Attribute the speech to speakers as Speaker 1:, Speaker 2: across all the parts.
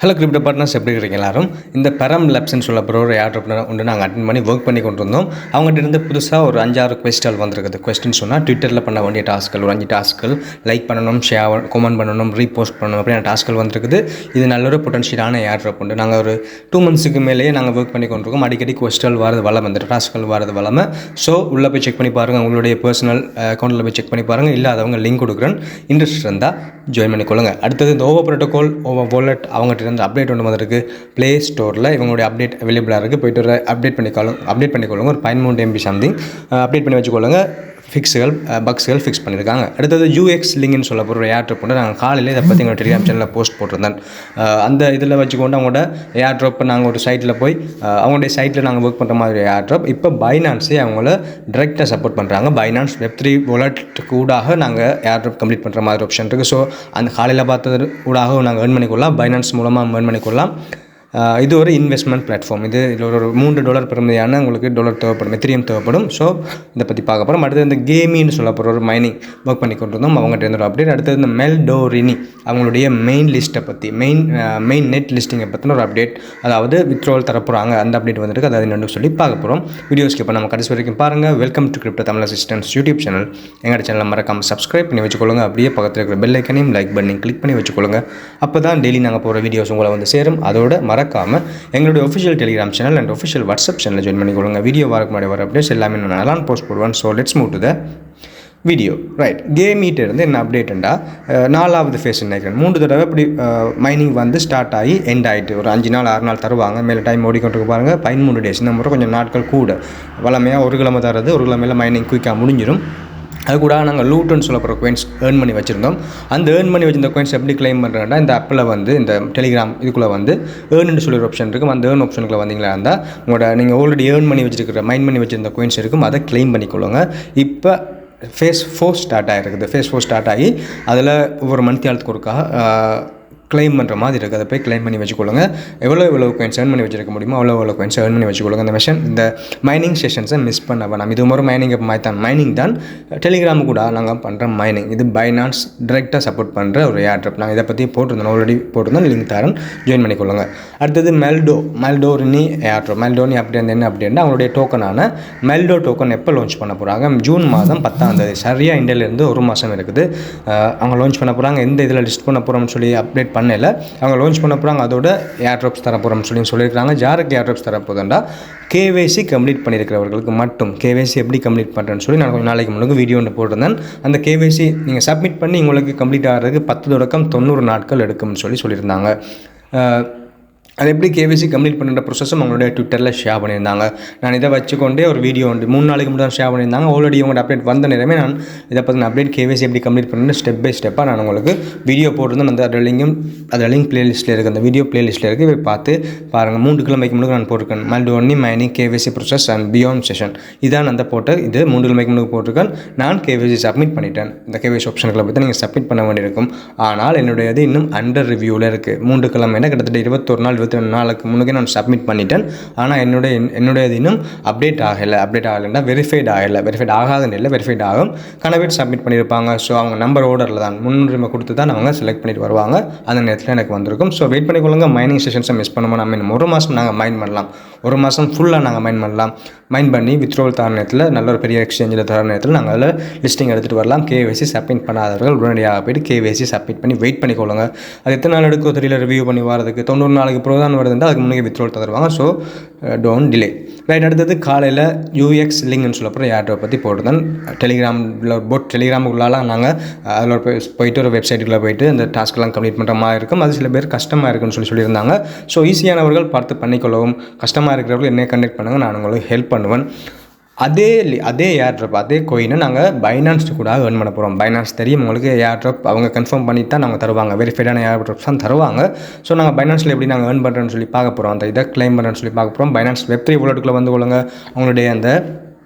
Speaker 1: Hello crypto partners எப்படி இருக்கீங்க எல்லாரும்? இந்த பெரம் லேப்ஸ்ன்னு சொல்லப்படுற ஒரு ஏர்ட்ராப் ஒன்று நாங்கள் அட்டன் பண்ணி ஒர்க் பண்ணி கொண்டு இருந்தோம். அவங்ககிட்ட இருந்து புதுசாக ஒரு 5-6 கொஸ்டின் வந்திருக்குது. கொஸ்டின் சொன்னால் ட்விட்டரில் பண்ண வேண்டிய டாஸ்க்கள் ஒரு 5 டாஸ்க்கள் லைக் பண்ணணும், ஷேர் கமெண்ட் பண்ணணும், ரீபோஸ்ட் பண்ணணும் அப்படியான டாஸ்க்கள் வந்திருக்குது. இது நல்ல ஒரு பொட்டன்ஷியலான ஏர்ட்ராப் உண்டு. நாங்கள் ஒரு 2 மந்த்ஸுக்கு மேலேயே நாங்கள் ஒர்க் பண்ணி கொண்டிருக்கோம். அடிக்கடி கொஸ்டின் வரது வளம் இந்த டாஸ்க்கள் வரது வளமை. ஸோ உள்ளே போய் செக் பண்ணி பாருங்கள். உங்களுடைய பர்சனல் அக்கௌண்ட்டில் போய் செக் பண்ணி பாருங்கள். இல்லாதவங்க லிங்க் கொடுக்குறேன். இன்ட்ரெஸ்ட் இருந்தால் ஜாயின் பண்ணிக்கொள்ளுங்க. அடுத்தது இந்த ஓவர் ப்ரோட்டோகால் ஓவர் வாலெட் அவங்ககிட்ட இருந்து அப்டேட் ஒன்று வந்திருக்கு. ப்ளே ஸ்டோரில் இவங்களுடைய அப்டேட் அவைலபிளாக இருக்குது. போய்ட்டு ஒரு அப்டேட் பண்ணிக்கொள்ளுங்க. ஒரு 13 MB சம்திங் அப்டேட் பண்ணி வச்சுக்கொள்ளுங்க. பக்ஸ்கள் ஃபிக்ஸ் பண்ணியிருக்காங்க. அடுத்தது யூஎக்ஸ் லிங்க்னு சொல்ல போகிற ஒரு ஏர்ட்ராப் வந்து நாங்கள் காலையில் இதை பற்றி எங்களோட டெலிகிராம் சேனலில் போஸ்ட் போட்டிருந்தேன். அந்த இதில் வச்சுக்கொண்டு அவங்களோட ஏர்ட்ராப் நாங்கள் ஒரு சைட்டில் போய் அவங்களுடைய சைட்டில் நாங்கள் ஒர்க் பண்ணுற மாதிரி ஏர்ட்ராப் இப்போ பைனான்ஸே அவங்கள டைரெக்டாக சப்போர்ட் பண்ணுறாங்க. பைனான்ஸ் வெப்3 வாலெட் கூடாக நாங்கள் ஏர்ட்ராப் கம்ப்ளீட் பண்ணுற மாதிரி ஆப்ஷன் இருக்குது. ஸோ அந்த காலையில் பார்த்தது கூடாக நாங்கள் ஏர்ன் பண்ணிக்கொள்ளலாம். பைனான்ஸ் மூலமாக ஏர்ன் பண்ணிக்கொள்ளலாம். இது ஒரு இன்வெஸ்ட்மெண்ட் பிளாட்ஃபார்ம். இதில் ஒரு $3 பெறுமதியான உங்களுக்கு டாலர் தேவைப்படும், எத்திரியம் தேவைப்படும். ஸோ இதை பற்றி பார்க்க போகிறோம். அடுத்தது இந்த கேமின்னு சொல்ல போகிற ஒரு மைனிங் ஒர்க் பண்ணி கொண்டு இருந்தோம். அவங்ககிட்ட இருந்த ஒரு அப்டேட். அடுத்தது இந்த மெல்டோரினி அவங்களுடைய மெயின் லிஸ்ட்டை பற்றி மெயின் நெட் லிஸ்டிங்கை பற்றின ஒரு அப்டேட், அதாவது வித்ட்ராவல் தரப்போகிறாங்க. அந்த அப்டேட் வந்துருக்கு. அதை என்னென்னு சொல்லி பார்க்க போகிறோம். வீடியோஸ்க்கு இப்போ நம்ம கடைசி வரைக்கும் பாருங்கள். Welcome to crypto Tamil assistance YouTube channel. எங்களோட சேனலை மறக்காமல் சப்ஸ்கிரைப் பண்ணி வச்சுக்கொள்ளுங்க. அப்படியே பக்கத்தில் இருக்கிற பெல் ஐக்கனையும் லைக் பண்ணி கிளிக் பண்ணி வச்சுக்கொள்ளுங்க. அப்போ தான் டெய்லி நாங்கள் போகிற வீடியோஸ் உங்களை வந்து சேரும். அதோட மறக்காமல் எங்களுடைய official Telegram channel and official WhatsApp சேனலில் ஜாயின் பண்ணிக்கொள்ளுங்க. வீடியோ வரக்கு முன்னாடி வர அப்டேட்ஸ் எல்லாமே நான் நல்லா போஸ்ட் போடுவேன். So let's move to the video. Right, கேமீட்ட இருந்து என்ன அப்டேட்டுண்டா 4வது ஃபேஸ் நினைக்கிறேன். 3 தடவை இப்படி மைனிங் வந்து ஸ்டார்ட் ஆகி எண்ட் ஆகிட்டு ஒரு 5 நாள் 6 நாள் தருவாங்க. மேலே டைம் ஓடிக்கொண்டிருக்கு பாருங்கள். 13 டேஸ். இந்த முறை கொஞ்சம் நாட்கள் கூட வளமையாக ஒரு கிழமை தரது, ஒரு கிழமையில் மைனிங் குயிக்காக முடிஞ்சிடும். அது கூட நாங்கள் லூட்டுன்னு சொல்லப்படுற கோயின்ஸ் ஏர்ன் பண்ணி வச்சுருந்தோம். அந்த ஏர்ன் பண்ணி வச்சிருந்த கோயின்ஸ் எப்படி கிளைம் பண்ணுறேன்னா, இந்த ஆப்பில் வந்து இந்த டெலிகிராம் இதுக்குள்ளே வந்து ஏர்ன்னு சொல்லி ஒரு ஆப்ஷன் இருக்கும். அந்த ஏர்ன் ஆப்ஷனுக்குள்ள வந்தீங்களா இருந்தால் உங்களோட நீங்கள் ஆல்ரெடி ஏர்ன் பண்ணி வச்சிருக்கிற மைண்ட் பண்ணி வச்சிருந்த கோயின்ஸ் இருக்கும். அதை கிளைம் பண்ணிக்கொள்ளுங்க. இப்போ ஃபேஸ் 4 ஸ்டார்ட் ஆகிருக்குது. ஃபேஸ் 4 ஸ்டார்ட் ஆகி அதில் ஒவ்வொரு மணித்தியாலத்துக்கு ஒருக்கா கிளைம் பண்ணுற மாதிரி இருக்குது. அதை போய் கிளைம் பண்ணி வச்சுக்கொள்ளுங்க. எவ்வளோ கோயின்ஸ் ஏர்ன் பண்ணி வச்சிருக்க முடியுமோ அவ்வளோ கோயின்ஸ் ஏர்ன் பண்ணி வச்சுக்கொள்ளுங்க. இந்த மைனிங் செஷன்ஸை மிஸ் பண்ண வேணாம். இது ஒரு மைனிங் மைனிங் தான். டெலிகிராமு கூட நாங்கள் பண்ணுற மைனிங். இது பைனான்ஸ் டைரெக்டாக சப்போர்ட் பண்ணுற ஒரு ஏர்ட்ராப். நாங்கள் இதை பற்றி போட்டிருந்தோம், ஆல்ரெடி போட்டிருந்தோம். லிங்க் தரேன், ஜாயின் பண்ணிக்கொள்ளுங்க. அடுத்தது மெல்டோரினி ஏர்ட்ராப். மெல்டோனி அப்படி என்ன அப்படின்னா அவங்களுடைய டோக்கனான மெல்டோ டோக்கன் எப்போ லான்ச் பண்ண போகிறாங்க? ஜூன் மாதம் 10 சரியாக இந்தியாவிலேருந்து ஒரு மாதம் இருக்குது. அவங்க லான்ச் பண்ண போகிறாங்க. எந்த இதில் லிஸ்ட் பண்ண போகிறோம்னு சொல்லி அப்டேட் பண்ணல. அவங்க லான்ச் பண்ண போகிறாங்க. அதோட ஏர்ட்ராப்ஸ் தர போகிறோம்னு சொல்லியிருக்காங்க. யாருக்கு ஏர்ட்ராப்ஸ் தர போதுண்டா கேவைசி கம்ப்ளீட் பண்ணியிருக்கிறவர்களுக்கு மட்டும். கேவைசி எப்படி கம்ப்ளீட் பண்ணுறேன்னு சொல்லி நான் கொஞ்சம் நாளைக்கு முன்னாடி வீடியோ ஒன்று போட்டிருந்தேன். அந்த கேவைசி நீங்கள் சப்மிட் பண்ணி உங்களுக்கு கம்ப்ளீட் ஆகிறதுக்கு 10 தொடக்கம் 90 நாட்கள் எடுக்கும்னு சொல்லியிருந்தாங்க. அது எப்படி கேவைசி கம்ப்ளீட் பண்ணுற ப்ரொசஸும் அவங்களுடைய ட்விட்டரில் ஷேர் பண்ணியிருந்தாங்க. நான் இதை வச்சுக்கொண்டே ஒரு வீடியோ உண்டு 3 நாளைக்கு முன்னாடி ஷேர் பண்ணியிருந்தாங்க. ஆல்ரெடி உங்களோட அப்டேட் வந்த நேரமே நான் இதை பற்றின அப்டேட் கேவைசி எப்படி கம்ப்ளீட் பண்ணுறது ஸ்டெப் பை ஸ்டெப்பாக நான் உங்களுக்கு வீடியோ போட்டிருந்தேன். அந்த லிங்க் பிளேலிஸ்ட்டில் இருக்குது. அந்த வீடியோ பிளேலிஸ்ட்டில் இருக்குது. போய் பார்த்து பாருங்கள். 3 கிழமைக்கு முன்னாடி நான் போட்டிருக்கேன். மெல்டோனி mining KYC process and beyond session. இதான் அந்த இது 3 கிழமைக்கு முன்னாடி போட்டிருக்கேன். நான் கேவைசி சப்மிட் பண்ணிட்டேன். இந்த கேவைசி ஆப்ஷன்களை பற்றி நீங்கள் சப்மிட் பண்ண வேண்டியிருக்கும். ஆனால் என்னுடையது இன்னும் அண்டர் ரிவ்யூவில் இருக்குது. 3 கிழமைனா கிட்டத்தட்ட 21 நாள் 22 நாளுக்கு முன்னாடி நான் சப்மிட் பண்ணிட்டேன். ஆனால் என்னுடைய இன்னும் அப்டேட் ஆகலைன்னா வெரிஃபைட் ஆகாதுன்னு இல்லை, வெரிஃபைட் ஆகும். கனவேட் சப்மிட் பண்ணியிருப்பாங்க. ஸோ அவங்க நம்பர் ஓர்டரில் தான் முன்னுரிமை கொடுத்து தான் அவங்க செலக்ட் பண்ணிட்டு வருவாங்க. அந்த நேரத்தில் எனக்கு வந்திருக்கும். ஸோ வெயிட் பண்ணிக்கொள்ளுங்க. மைனிங் செஷன்ஸை மிஸ் பண்ணுவோம். நம்ம ஒரு மாதம் நாங்கள் மைன் பண்ணலாம். ஒரு மாதம் ஃபுல்லாக நாங்கள் மைன் பண்ணலாம். மைன் பண்ணி வித்ட்ராவல் தர நேரத்தில் நல்ல ஒரு பெரிய எக்ஸ்சேஞ்சில் தர நேரத்தில் நாங்கள் அதில் லிஸ்டிங் எடுத்துகிட்டு வரலாம். கேவைசி சப்மிட் பண்ணாதவர்கள் உடனடியாக போய்ட்டு கேவைசி சப்மிட் பண்ணி வெயிட் பண்ணிக்கொள்ளுங்க. அது எத்தனை நாள் எடுக்கும் தெரியல. ரிவ்யூ பண்ணி வரதுக்கு 90 நாளுக்கு பிறகு தான் வருதுன்னா அதுக்கு முன்னாடி வித்ட்ராவல் தருவாங்க. So don't delay. ரைட், அடுத்தது காலையில் யூஎக்ஸ் லிங்க்னு சொல்லப்படுற ஏர்ட்ராப் பற்றி போட்டுருந்தேன். டெலிகிராமில் ஒரு டெலிகிராமுக்குள்ளால நாங்கள் அதில் போயிட்டு ஒரு வெப்சைட்டுக்குள்ளே போயிட்டு அந்த டாஸ்க்கெல்லாம் கம்ப்ளீட் பண்ணுற மாதிரி இருக்கும். அது சில பேர் கஷ்டமாக இருக்குன்னு சொல்லியிருந்தாங்க. ஸோ ஈஸியானவர்கள் பார்த்து பண்ணிக்கொள்ளவும், கஷ்டமாக இருக்கிறவர்கள் என்னை கண்டெக்ட் பண்ணுங்கள், நான் உங்களுக்கு ஹெல்ப் பண்ணுவேன். அதே ஏர்ட்ராப் அதே கோயினை நாங்கள் பைனான்ஸ் கூட ஏர்ன் பண்ண போகிறோம். பைனான்ஸ் தெரியும் உங்களுக்கு. ஏர்ட்ராப் அவங்க கன்ஃபார்ம் பண்ணி தான் நாங்கள் தருவாங்க. வெரிஃபைடான ஏர்ட்ராப்ஸ் தான் தருவாங்க. ஸோ நாங்கள் பைனான்ஸில் எப்படி நாங்கள் ஏர்ன் பண்ணுறேன்னு சொல்லி பார்க்க போகிறோம். அந்த இதை கிளைம் பண்ணுறேன்னு சொல்லி பார்க்க போகிறோம். பைனான்ஸ் வெப்3 வாலெட்டுக்குள்ளே வந்து கொள்ளுங்க. அவங்களுடைய அந்த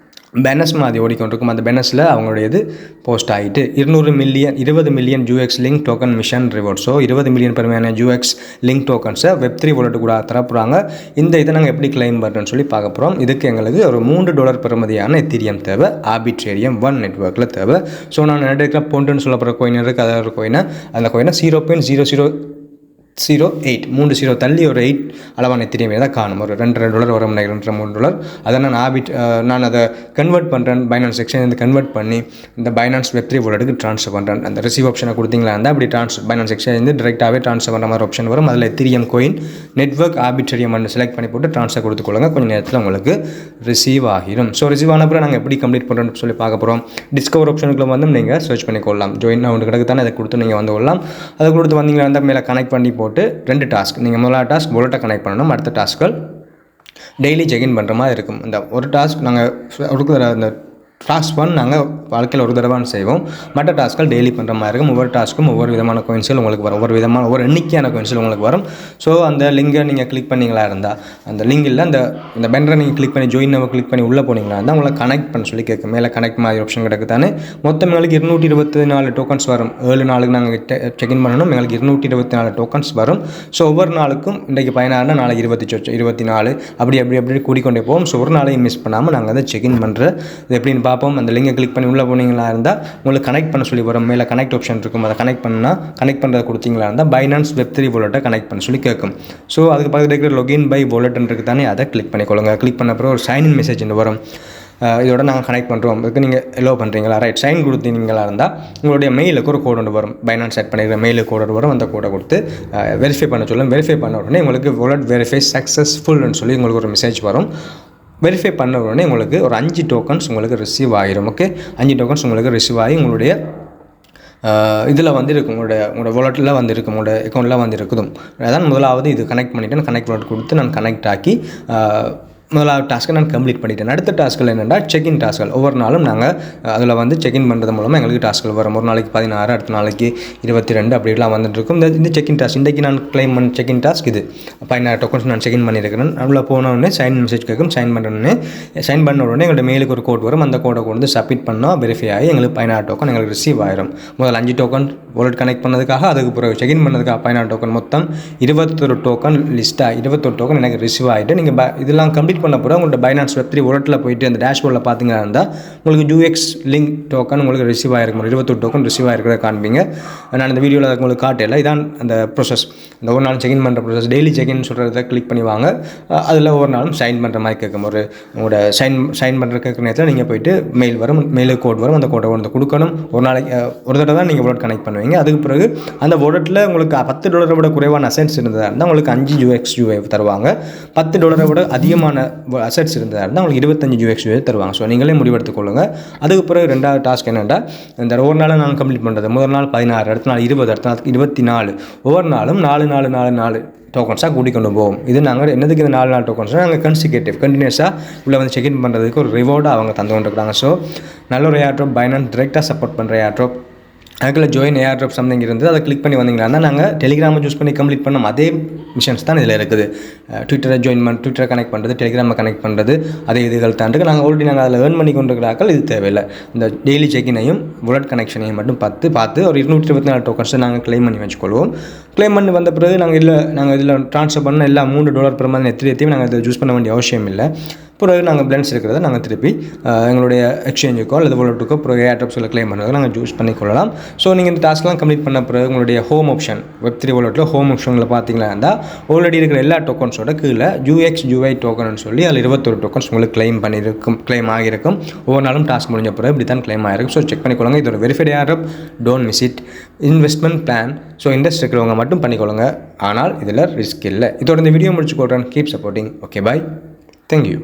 Speaker 1: பெனஸ் மாதிரி ஓடிக்கொண்டிருக்கும். அந்த பெனஸில் அவங்களுடையது போஸ்ட் ஆகிட்டு 20 million UX link token mission reward. So 20 million பெருமையான யூஎக்ஸ் லிங்க் டோக்கன்ஸை வெப்3 வாலெட்டு கூட தரப்போகிறாங்க. இதை நாங்கள் எப்படி கிளைம் பண்ணுறேன்னு சொல்லி பார்க்க போகிறோம். இதுக்கு எங்களுக்கு ஒரு $3 பெறுமதியான எத்திரியம் தேவை. ஆர்பிட்ரேரியம் 1 நெட்வொர்க்கில் தேவை. ஸோ நான் நினைக்கிற போன்ட்டுன்னு சொல்லப்படுற கோயின் இருக்குது. அதாவது ஒரு கோயினை அந்த கோயினை 0.00 0.8 3 தள்ளி ஒரு 8 அளவான எத்திரியம் தான் காணும். ஒரு $2 வரும், $2-3. அதை நான் அதை கன்வெர்ட் பண்ணுறேன். பைனான்ஸ் எக்ஸ்சேஞ்ச் கன்வெர்ட் பண்ணி இந்த பைனான்ஸ் வெப்3 வாலெட்டுக்கு ட்ரான்ஸ்ஃபர் பண்ணுறேன். அந்த ரிசீவ் ஆப்ஷனை கொடுத்தீங்களா இருந்தால் அப்படி பைனான்ஸ் எக்ஸ்சேஞ்ச் டிரெக்டாகவே ட்ரான்ஸ்ஃபர் பண்ணுற மாதிரி ஆப்ஷன் வரும். அதில் எத்திரியம் கோயின் நெட்வொர்க் ஆர்பிட்ரரியம் செலக்ட் பண்ணி போட்டு ட்ரான்ஸ்ஃபர் கொடுத்துக்கொள்ளுங்க. கொஞ்சம் நேரத்தில் உங்களுக்கு ரிசீவ் ஆகிடும். ஸோ ரிசீவ் ஆன அப்புறம் நாங்கள் எப்படி கம்ப்ளீட் பண்ணுறோன்னு சொல்லி பார்க்க போகிறோம். டிஸ்கவர் ஆப்ஷனுக்குள்ள வந்து நீங்கள் சர்ச் பண்ணிக்கொள்ளலாம். ஜாயின் அவுண்ட் கிடக்கு தானே, அதை கொடுத்து நீங்கள் வந்து கொள்ளலாம். அதை கொடுத்து வந்தீங்களா இருந்தால் மேலே கனெக்ட் பண்ணி போட்டு 2 டாஸ்க் நீங்கள் முதலாவது டாஸ்க் வாலெட்டை கனெக்ட் பண்ணணும். அடுத்த டாஸ்க்கள் டெய்லி செக்இன் பண்ணுற மாதிரி இருக்கும். இந்த ஒரு டாஸ்க் நாங்கள் கொடுக்குற அந்த டாஸ்க் 1 நாங்கள் வாழ்க்கையில் ஒரு தடவை செய்வோம். மற்ற டாஸ்க்கள் டெய்லி பண்ணுற மாதிரி இருக்கும். ஒவ்வொரு டாஸ்க்கும் ஒவ்வொரு விதமான கோயின்ஸில் உங்களுக்கு வரும், ஒவ்வொரு எண்ணிக்கையான கோயின்ஸில் உங்களுக்கு வரும். ஸோ அந்த லிங்கை நீங்கள் கிளிக் பண்ணிங்களா இருந்தால் அந்த லிங்கில் அந்த பெண்டரை நீங்கள் கிளிக் பண்ணி ஜாயின் கிளிக் பண்ணி உள்ளே போனீங்களா இருந்தால் உங்களை கனெக்ட் பண்ண சொல்லி கேட்கும். மேலே கனெக்ட் மாதிரி ஆப்ஷன் கிடக்கு தானே. மொத்தம் எங்களுக்கு 224 டோக்கன்ஸ் வரும். 7 நாளுக்கு நாங்கள் செக்இன் பண்ணணும். எங்களுக்கு 224 டோக்கன்ஸ் வரும். ஸோ ஒவ்வொரு நாளுக்கும் இன்றைக்கு 16 நாளைக்கு 24 அப்படி கூடிக்கொண்டே போகும். ஸோ ஒரு நாளையும் மிஸ் பண்ணாமல் நாங்கள் அதை செக்இன் பண்ணுறது எப்படின்னு பார்ப்போம். அந்த லிங்கை கிளிக் பண்ணி உள்ளே போனீங்களா இருந்தால் உங்களுக்கு கனெக்ட் பண்ண சொல்லி வரும். மேலே கனெக்ட் ஆப்ஷன் இருக்கும். அதை கனெக்ட் பண்ணுறதை கொடுத்தீங்களா இருந்தால் பைனான்ஸ் வெப்3 வாலெட்டை கனெக்ட் பண்ண சொல்லி கேட்கும். ஸோ அதுக்கு பக்கத்தில் இருக்கிற லொகின் பை வாலெட்ன்றது தானே, அதை கிளிக் பண்ணிக்கொள்ளுங்க. கிளிக் பண்ண அப்புறம் ஒரு சைன்இன் மெசேஜ் வரும். இதோட நாங்கள் கனெக்ட் பண்ணுறோம், அதுக்கு நீங்கள் எலோ பண்ணுறீங்களா, ரைட் சைன் கொடுத்தீங்களா இருந்தால் உங்களுடைய மெயிலுக்கு ஒரு கோடு ஒன்று வரும். பைனான்ஸ் செட் பண்ணிக்கிற மெயிலுக்கு கோடு வரும். அந்த கோடை கொடுத்து வெரிஃபை பண்ண சொல்லும். வெரிஃபை பண்ண உடனே உங்களுக்கு வாலெட் வெரிஃபை சக்ஸஸ்ஃபுல்னு சொல்லி உங்களுக்கு ஒரு மெசேஜ் வரும். வெரிஃபை பண்ண உடனே உங்களுக்கு ஒரு 5 டோக்கன்ஸ் உங்களுக்கு ரிசீவ் ஆகிடும். ஓகே, 5 டோக்கன்ஸ் உங்களுக்கு ரிசீவ் ஆகி உங்களுடைய இதில் வந்து இருக்கும், உங்களோட வாலெட்டில் வந்து இருக்கும், உங்களோட அக்கௌண்ட்டில் வந்து இருக்குதும். அதான் முதலாவது இது கனெக்ட் பண்ணிவிட்டு கனெக்ட் வாலெட் கொடுத்து நான் கனெக்ட் ஆக்கி முதலாவது டாஸ்க்கை நான் கம்ப்ளீட் பண்ணிட்டேன். அடுத்த டாஸ்க்கில் என்னென்னா செக்இன் டாஸ்க்கள். ஒவ்வொரு நாளும் நாங்கள் அதில் வந்து செக்இன் பண்ணுறது மூலமாக எங்களுக்கு டாஸ்க்கள் வரும். ஒரு நாளைக்கு 16, அடுத்த நாளைக்கு 22 அப்படிலாம் வந்துட்டு இருக்கும். இந்த செக்இன் டாஸ்க் இன்றைக்கி நான் கிளைம் பண்ண செக்இன் டாஸ்க் இது 16 டோக்கன்ஸ் நான் செக்இன் பண்ணியிருக்கிறேன். அதில் போன உடனே சைன் மெசேஜ் கேட்கும். சைன் பண்ண உடனே எங்களோட மெயிலுக்கு ஒரு கோட் வரும். அந்த கோடை கொண்டு சப்மிட் பண்ணால் வெரிஃபை ஆகி எங்களுக்கு 16 டோக்கன் எங்களுக்கு ரிசீவ் ஆயிரும். முதல்ல 5 டோக்கன் வாலெட் கனெக்ட் பண்ணதுக்காக, அதுக்கு பிறகு செக்இன் பண்ணதுக்காக 16 டோக்கன், மொத்தம் 21 டோக்கன் லிஸ்ட்டாக 21 டோக்கன் எனக்கு ரிசீவ் ஆகிட்டு நீங்கள் இதெல்லாம் கம்ப்ளீட் பண்ண பிறகு உங்களோட பைனான்ஸ் வெப்3 வாலெட்டில் போயிட்டு அந்த டேஷ்போர்டில் பார்த்தீங்கன்னா இருந்தால் உங்களுக்கு யூஎக்ஸ் லிங்க் டோக்கன் உங்களுக்கு ரிசீவ் ஆகிருக்கும். 21 டோக்கன் ரிசீவ் ஆகிருக்கிறத காண்பீங்க. நான் இந்த வீடியோவில் உங்களுக்கு காட்டல. இதான் அந்த ப்ரோசஸ், இந்த ஒரு நாள் செக்இன் பண்ணுற ப்ரோசஸ். டெய்லி செக்இன் சொல்கிறத கிளிக் பண்ணி வாங்க. அதில் ஒவ்வொரு நாளும் சைன் பண்ணுற மாதிரி கேட்கும். உங்களோட சைன் பண்ணுற கேட்குற நேரத்தில் நீங்கள் போயிட்டு மெயில் வரும், மெயிலுக்கு கோட் வரும். அந்த கோடை வந்து கொடுக்கணும். ஒரு நாளைக்கு ஒரு தடவை தான் நீங்கள் வாலெட் கனெக்ட் பண்ணுவீங்க. அதுக்கு பிறகு அந்த வாலெட்டில் உங்களுக்கு $10 விட குறைவான அசெட்ஸ் இருந்ததாக இருந்தால் உங்களுக்கு 5 UXUI தருவாங்க. $10 விட அதிகமான அசெட்ஸ் இருந்ததாக இருந்தால் உங்களுக்கு 25 UXUI தருவாங்க. ஸோ நீங்களே முடிவெடுத்துக்கொள்ளுங்க. அதுக்கு பிறகு ரெண்டாவது டாஸ்க் என்னென்னா, இந்த ஒரு நாளை நாங்கள் கம்ப்ளீட் பண்ணுறது. முதல் நாள் 16, அடுத்த நாள் 20, அடுத்த நாள் 24, ஒவ்வொரு நாளும் 4 டோக்கன்ஸாக கூட்டிக்கொண்டு போவோம். இது நாங்கள் என்னதுக்கு இந்த 4 டோக்கன்ஸாக நாங்கள் கண்டினியூஸாக உள்ளே வந்து செக்இன் பண்ணுறதுக்கு ஒரு ரிவார்டாக அவங்க தந்து கொண்டிருக்கிறாங்க. ஸோ நல்ல ஒரு ஏர்ட்ராப், பைனான்ஸ் டிரெக்டாக சப்போர்ட் பண்ணுற ஏர்ட்ராப். அதுக்குள்ள ஜாயின் ஏர்ட்ராப் சம்திங் இருந்தது, அதை கிளிக் பண்ணி வந்தீங்கன்னா நாங்கள் டெலிகிராமை சூஸ் பண்ணி கம்ப்ளீட் பண்ணோம். அதே மிஷன்ஸ் தான் இதில் இருக்குது. ட்விட்டரை கனெக்ட் பண்ணுறது, டெலிகிராமை கனெக்ட் பண்ணுறது, அதே இதுகள் தாண்டுக்கு நாங்கள் ஆல்ரெடி அதில் ஏர்ன் பண்ணி கொண்டிருக்கிறார்கள். இது தேவையில்லை. இந்த டெய்லி செக்இனையும் வாலெட் கனெக்ஷனையும் மட்டும் பார்த்து ஒரு 224 டோக்கன்ஸை நாங்கள் கிளைம் பண்ணி வச்சுக்கொள்வோம். கிளைம் பண்ணி வந்த பிறகு நாங்கள் இதில் ட்ரான்ஸ்ஃபர் பண்ண எல்லா $3 per month எத்தையும் நாங்கள் இதை யூஸ் பண்ண வேண்டிய அவசியம் இல்லை. பிறகு நாங்கள் பிளான்ஸ் இருக்கிறத நாங்கள் திருப்பி எங்களுடைய எக்ஸ்சேஞ்சுக்கோ அல்லது வாலெட்டுக்கோ பிறகு ஏர்ட்ராப்ஸில் கிளைம் பண்ணுறதுக்கு நாங்கள் யூஸ் பண்ணிக்கொள்ளலாம். ஸோ நீங்கள் இந்த டாஸ்க்லாம் கம்ப்ளீட் பண்ண பிறகு உங்களுடைய ஹோம் ஆப்ஷன், வெப்3 வாலெட்டில் ஹோம் ஆப்ஷனில் பார்த்தீங்களா இருந்தால் ஆல்ரெடி இருக்கிற எல்லா டோக்கன்ஸோட கீழே UXUI டோக்கன் சொல்லி அதில் 21 டோக்கன்ஸ் உங்களுக்கு கிளைம் ஆகியிருக்கும். ஒவ்வொரு நாளும் டாஸ்க் முடிஞ்ச பிறகு இப்படி தான் கிளைம் ஆகிருக்கும். ஸோ செக் பண்ணிக்கொள்ளுங்க. இதோட verified airdrop, don't miss it. Investment plan, so interest இருக்கிறவங்க மட்டும் பண்ணிக்கொள்ளுங்க. ஆனால் இதில் ரிஸ்க் இல்லை. இதோட இந்த வீடியோ முடிச்சுக்கொள்கிறேன். Keep supporting. Okay, bye. Thank you.